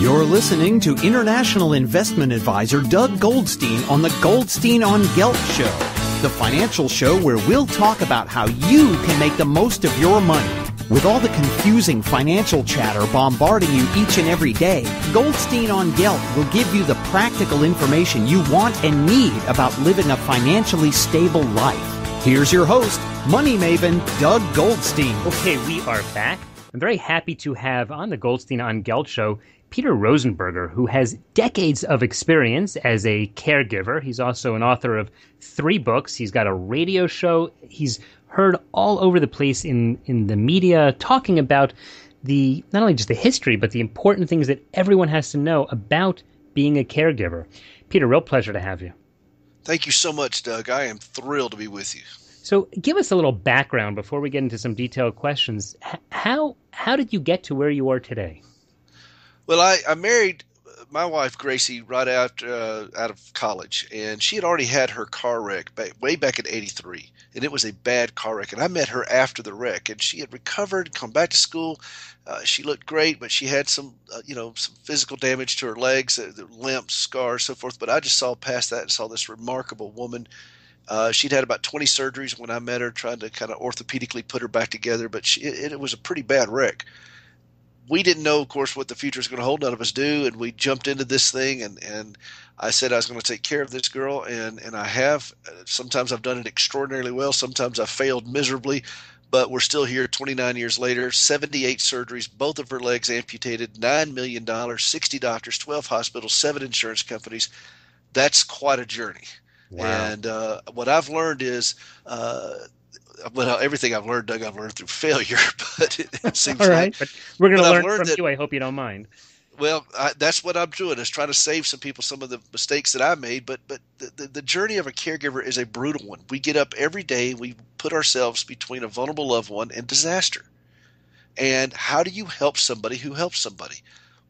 You're listening to international investment advisor Doug Goldstein on the Goldstein on Gelt show, the financial show where we'll talk about how you can make the most of your money. With all the confusing financial chatter bombarding you each and every day, Goldstein on Gelt will give you the practical information you want and need about living a financially stable life. Here's your host, money maven Doug Goldstein. Okay, we are back. I'm very happy to have on the Goldstein on Gelt show Peter Rosenberger, who has decades of experience as a caregiver. He's also an author of 3 books. He's got a radio show. He's heard all over the place in the media talking about not only just the history, but the important things that everyone has to know about being a caregiver. Peter, real pleasure to have you. Thank you so much, Doug. I am thrilled to be with you. So give us a little background before we get into some detailed questions. How did you get to where you are today? Well, I married my wife, Gracie, right out of college, and she had already had her car wreck way back in '83, and it was a bad car wreck. And I met her after the wreck, and she had recovered, come back to school. She looked great, but she had some physical damage to her legs, limps, scars, so forth. But I just saw past that and saw this remarkable woman. She'd had about 20 surgeries when I met her, trying to kind of orthopedically put her back together, but it was a pretty bad wreck. We didn't know, of course, what the future was going to hold. None of us do, and we jumped into this thing, and I said I was going to take care of this girl, and I have. Sometimes I've done it extraordinarily well. Sometimes I've failed miserably, but we're still here 29 years later, 78 surgeries, both of her legs amputated, $9 million, 60 doctors, 12 hospitals, 7 insurance companies. That's quite a journey. Wow. And what I've learned is everything I've learned, Doug, I've learned through failure, but it seems all right. But we're going to learn from you. I hope you don't mind. Well, that's what I'm doing, is trying to save some people some of the mistakes that I made. But the journey of a caregiver is a brutal one. We get up every day. We put ourselves between a vulnerable loved one and disaster. And how do you help somebody who helps somebody?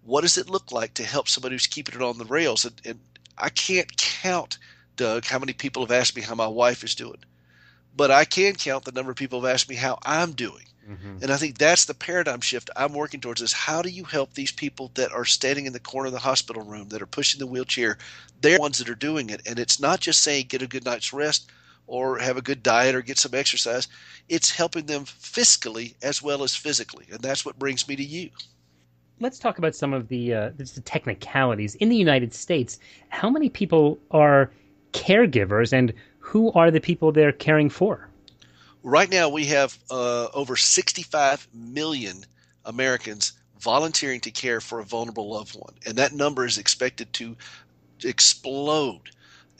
What does it look like to help somebody who's keeping it on the rails? And I can't count, Doug, how many people have asked me how my wife is doing. But I can count the number of people who have asked me how I'm doing. Mm-hmm. And I think that's the paradigm shift I'm working towards, is how do you help these people that are standing in the corner of the hospital room, that are pushing the wheelchair? They're the ones that are doing it. And it's not just saying get a good night's rest or have a good diet or get some exercise. It's helping them fiscally as well as physically. And that's what brings me to you. Let's talk about some of the technicalities. In the United States, how many people are caregivers, and who are the people they're caring for? Right now, we have over 65 million Americans volunteering to care for a vulnerable loved one. And that number is expected to explode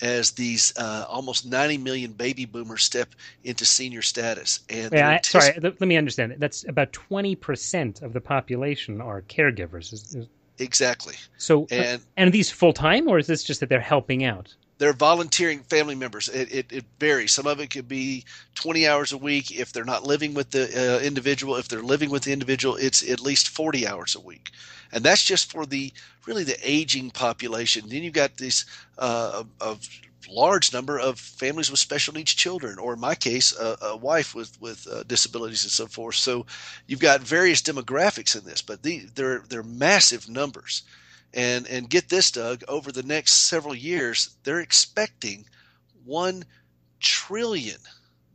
as these almost 90 million baby boomers step into senior status. And let me understand. That's about 20% of the population are caregivers. Exactly. So, and are these full-time, or is this just that they're helping out? They're volunteering family members. It varies. Some of it could be 20 hours a week. If they're not living with the individual, if they're living with the individual, it's at least 40 hours a week. And that's just for the aging population. Then you've got this a large number of families with special needs children, or in my case, a wife with disabilities and so forth. So you've got various demographics in this, but they're massive numbers. And get this, Doug, over the next several years, they're expecting $1 trillion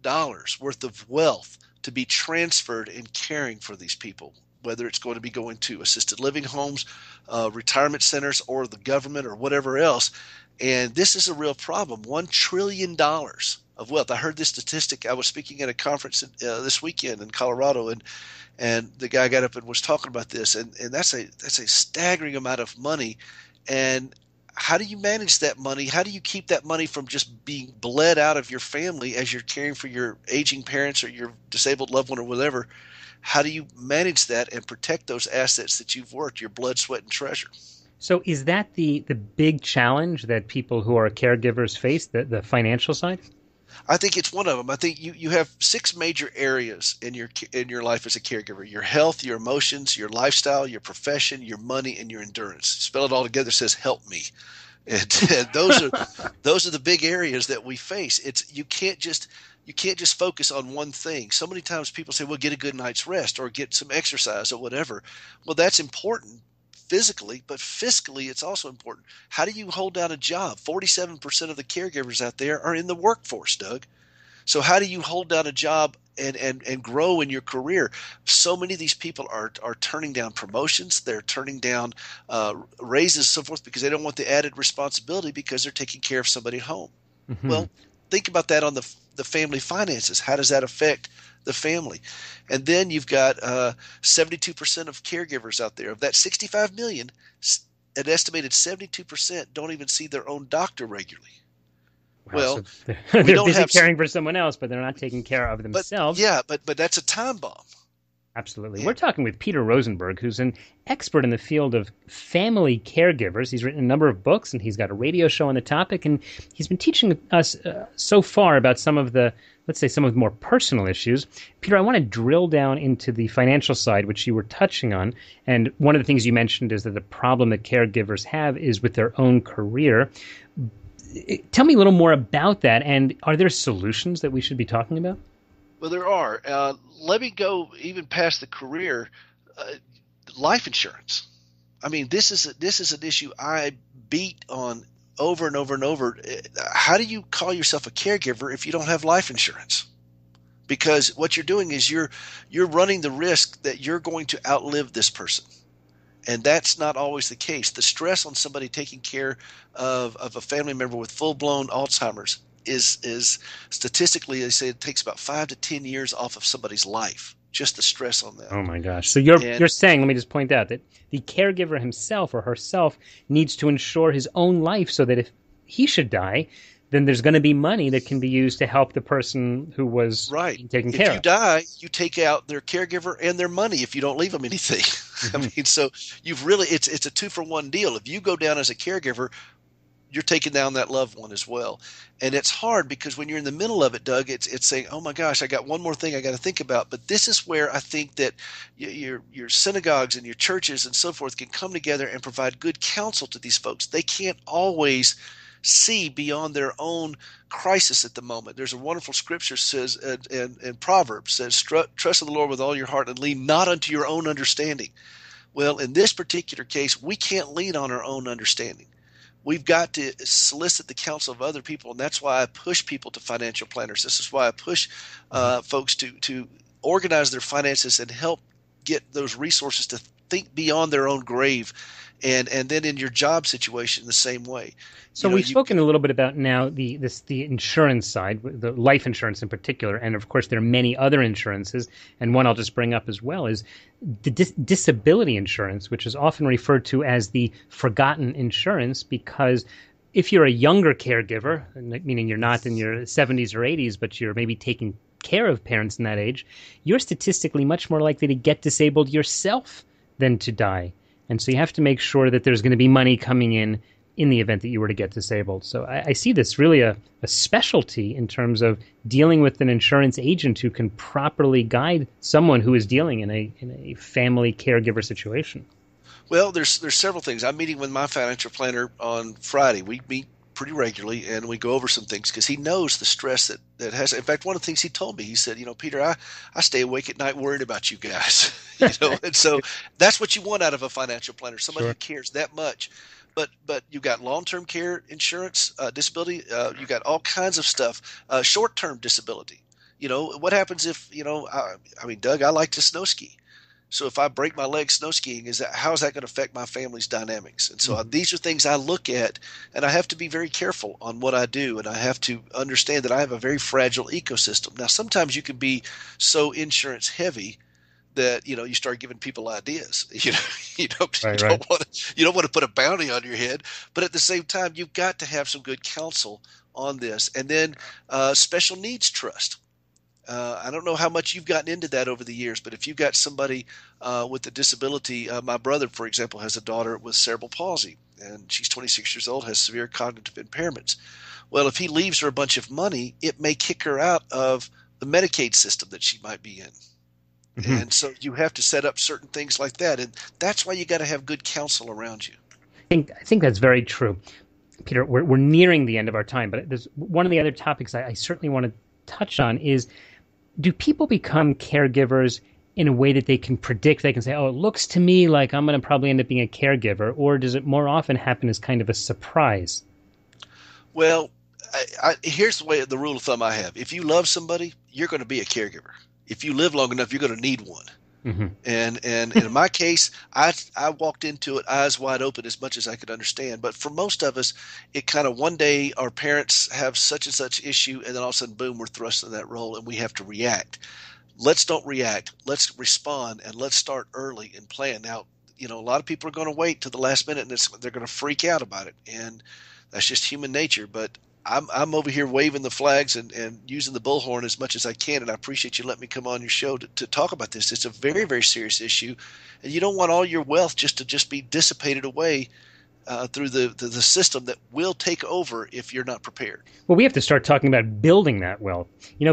worth of wealth to be transferred in caring for these people, whether it's going to be going to assisted living homes, retirement centers, or the government, or whatever else. And this is a real problem, $1 trillion of wealth. I heard this statistic. I was speaking at a conference this weekend in Colorado, and the guy got up and was talking about this, and that's a staggering amount of money. And how do you manage that money? How do you keep that money from just being bled out of your family as you're caring for your aging parents or your disabled loved one or whatever? How do you manage that and protect those assets that you've worked, your blood, sweat, and treasure? So is that the big challenge that people who are caregivers face, the financial side? I think it's one of them. I think you have 6 major areas in your life as a caregiver: your health, your emotions, your lifestyle, your profession, your money, and your endurance. Spell it all together, says help me. And those are the big areas that we face. You can't just focus on one thing. So many times people say, well, get a good night's rest or get some exercise or whatever. Well, that's important physically, but fiscally, it's also important. How do you hold down a job? 47% of the caregivers out there are in the workforce, Doug. So how do you hold down a job and grow in your career? So many of these people are turning down promotions. They're turning down raises, so forth, because they don't want the added responsibility because they're taking care of somebody at home. Mm-hmm. Well, think about that on the family finances. How does that affect the family? And then you've got 72% of caregivers out there. Of that 65 million, an estimated 72% don't even see their own doctor regularly. Well, so they're busy caring for someone else, but they're not taking care of themselves. But that's a time bomb. Absolutely. Yeah. We're talking with Peter Rosenberger, who's an expert in the field of family caregivers. He's written a number of books, and he's got a radio show on the topic, and he's been teaching us so far about some of the more personal issues. Peter, I want to drill down into the financial side, which you were touching on, and one of the things you mentioned is that the problem that caregivers have is with their own career. Tell me a little more about that, and are there solutions that we should be talking about? Well, there are. Let me go even past the career. Life insurance. I mean, this is an issue I beat on over and over and over. How do you call yourself a caregiver if you don't have life insurance? Because what you're doing is you're running the risk that you're going to outlive this person. And that's not always the case. The stress on somebody taking care of a family member with full-blown Alzheimer's is statistically, they say it takes about 5 to 10 years off of somebody's life, just the stress on that. Oh, my gosh. So you're saying, let me just point out, that the caregiver himself or herself needs to insure his own life so that if he should die, then there's going to be money that can be used to help the person who was taken care of. If you die, you take out their caregiver and their money if you don't leave them anything. Mm-hmm. I mean, so you've really it's a 2-for-1 deal. If you go down as a caregiver, you're taking down that loved one as well. And it's hard because when you're in the middle of it, Doug, it's saying, oh my gosh, I got one more thing I got to think about. But this is where I think that your synagogues and your churches and so forth can come together and provide good counsel to these folks. They can't always see beyond their own crisis at the moment. There's a wonderful scripture says, and Proverbs says, trust in the Lord with all your heart and lean not unto your own understanding. Well, in this particular case, we can't lean on our own understanding. We've got to solicit the counsel of other people, and that's why I push people to financial planners. This is why I push folks to organize their finances and help get those resources to think beyond their own grave. And then in your job situation, the same way. So we've spoken a little bit about now the insurance side, the life insurance in particular, and of course there are many other insurances. And one I'll just bring up as well is the disability insurance, which is often referred to as the forgotten insurance, because if you're a younger caregiver, meaning you're not in your 70s or 80s, but you're maybe taking care of parents in that age, you're statistically much more likely to get disabled yourself than to die. And so you have to make sure that there's going to be money coming in the event that you were to get disabled. So I see this really a specialty in terms of dealing with an insurance agent who can properly guide someone who is dealing in a family caregiver situation. Well, there's several things. I'm meeting with my financial planner on Friday. We meet pretty regularly, and we go over some things because he knows the stress that has. In fact, one of the things he told me, he said, Peter, I stay awake at night worried about you guys. And so that's what you want out of a financial planner, somebody who cares that much. But you got long-term care insurance, disability, you got all kinds of stuff, short-term disability. What happens if, Doug, I like to snow ski. So if I break my leg snow skiing, how is that going to affect my family's dynamics? And so these are things I look at, and I have to be very careful on what I do, and I have to understand that I have a very fragile ecosystem. Now, sometimes you can be so insurance heavy that you start giving people ideas. You don't want to put a bounty on your head, but at the same time, you've got to have some good counsel on this. And then special needs trust. I don't know how much you've gotten into that over the years, but if you've got somebody with a disability, my brother, for example, has a daughter with cerebral palsy, and she's 26 years old, has severe cognitive impairments. Well, if he leaves her a bunch of money, it may kick her out of the Medicaid system that she might be in. Mm-hmm. And so you have to set up certain things like that, and that's why you got to have good counsel around you. I think that's very true. Peter, we're nearing the end of our time, but there's one of the other topics I certainly want to touch on is, do people become caregivers in a way that they can predict? They can say, oh, it looks to me like I'm going to probably end up being a caregiver, or does it more often happen as kind of a surprise? Well, here's the rule of thumb I have. If you love somebody, you're going to be a caregiver. If you live long enough, you're going to need one. Mm-hmm. And in my case, I walked into it eyes wide open as much as I could understand. But for most of us, it kind of one day our parents have such and such issue, and then all of a sudden, boom, we're thrust in that role, and we have to react. Let's don't react. Let's respond, and let's start early and plan. Now, a lot of people are going to wait till the last minute, and they're going to freak out about it, and that's just human nature. But I'm over here waving the flags and using the bullhorn as much as I can, and I appreciate you letting me come on your show to talk about this. It's a very, very serious issue, and you don't want all your wealth just be dissipated away through the system that will take over if you're not prepared. Well, we have to start talking about building that wealth.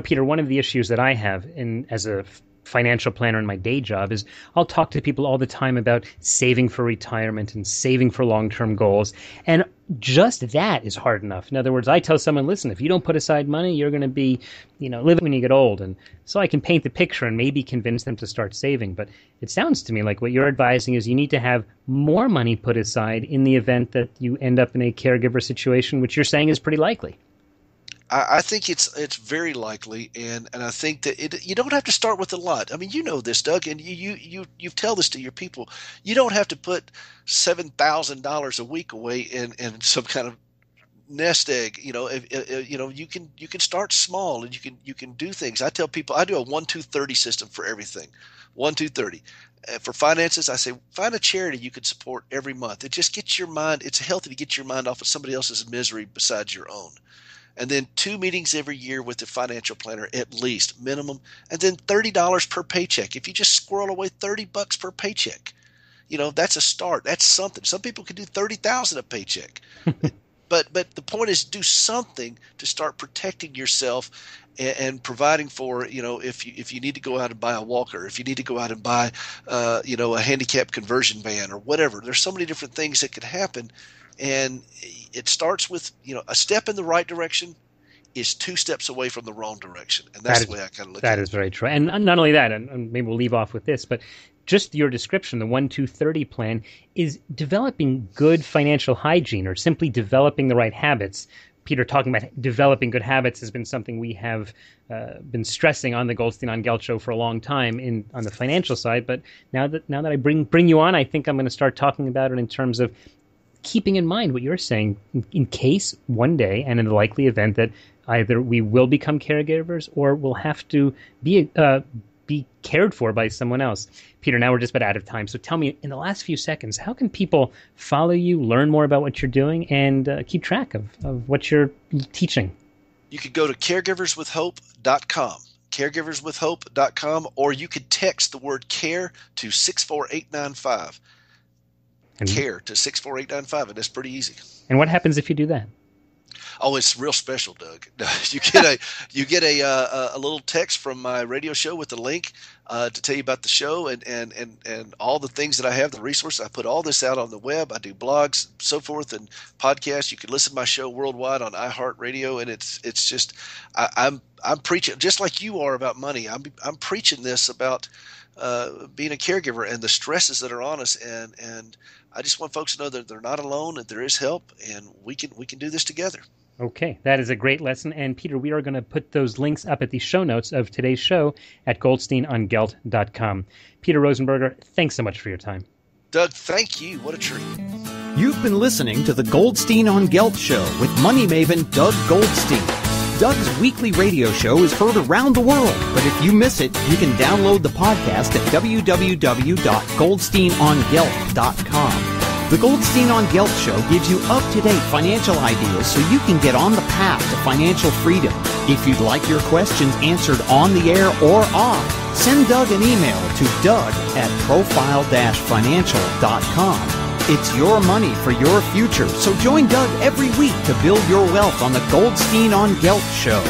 Peter, one of the issues that I have as a financial planner in my day job is I'll talk to people all the time about saving for retirement and saving for long-term goals. And just that is hard enough. In other words, I tell someone, listen, if you don't put aside money, you're going to be, living when you get old. And so I can paint the picture and maybe convince them to start saving. But it sounds to me like what you're advising is you need to have more money put aside in the event that you end up in a caregiver situation, which you're saying is pretty likely. I think it's very likely, and I think that you don't have to start with a lot. I mean, you know this, Doug, and you tell this to your people. You don't have to put $7,000 a week away in some kind of nest egg. You can start small, and you can do things. I tell people I do a 1-2-30 system for everything. 1-2-30. For finances, I say find a charity you could support every month. It just gets your mind. It's healthy to get your mind off of somebody else's misery besides your own. And then 2 meetings every year with the financial planner, at least, minimum. And then $30 per paycheck. If you just squirrel away $30 per paycheck, that's a start. That's something. Some people can do $30,000 a paycheck. But the point is, do something to start protecting yourself and providing for, if you need to go out and buy a walker, if you need to go out and buy, a handicap conversion van or whatever. There's so many different things that could happen. And it starts with, a step in the right direction is 2 steps away from the wrong direction. And that's the way I kind of look at it. That is very true. And not only that, and maybe we'll leave off with this, but just your description, the 1-2-30 plan, is developing good financial hygiene or simply developing the right habits. Peter, talking about developing good habits has been something we have been stressing on the Goldstein on Gelt show for a long time on the financial side. But now that I bring you on, I think I'm going to start talking about it in terms of keeping in mind what you're saying in case one day, and in the likely event that either we will become caregivers or we'll have to be cared for by someone else. Peter, now we're just about out of time. So tell me, in the last few seconds, how can people follow you, learn more about what you're doing, and keep track of what you're teaching? You could go to caregiverswithhope.com. caregiverswithhope.com, or you could text the word care to 64895. Care to 64895, and that's pretty easy. And what happens if you do that? Oh, it's real special, Doug. You get a little text from my radio show with the link to tell you about the show and all the things that I have, the resources. I put all this out on the web. I do blogs, so forth, and podcasts. You can listen to my show worldwide on iHeartRadio, and it's just I'm preaching just like you are about money. I'm preaching this about being a caregiver and the stresses that are on us, and I just want folks to know that they're not alone, that there is help, and we can do this together. Okay, that is a great lesson. And Peter, we are going to put those links up at the show notes of today's show at goldsteinongelt.com. Peter Rosenberger, thanks so much for your time. Doug, thank you. What a treat. You've been listening to the Goldstein on Gelt Show with money maven Doug Goldstein. Doug's weekly radio show is heard around the world, but if you miss it, you can download the podcast at www.goldsteinongelt.com. The Goldstein on Gelt Show gives you up-to-date financial ideas so you can get on the path to financial freedom. If you'd like your questions answered on the air or off, send Doug an email to doug@profile-financial.com. It's your money for your future, so join Doug every week to build your wealth on the Goldstein on Gelt Show.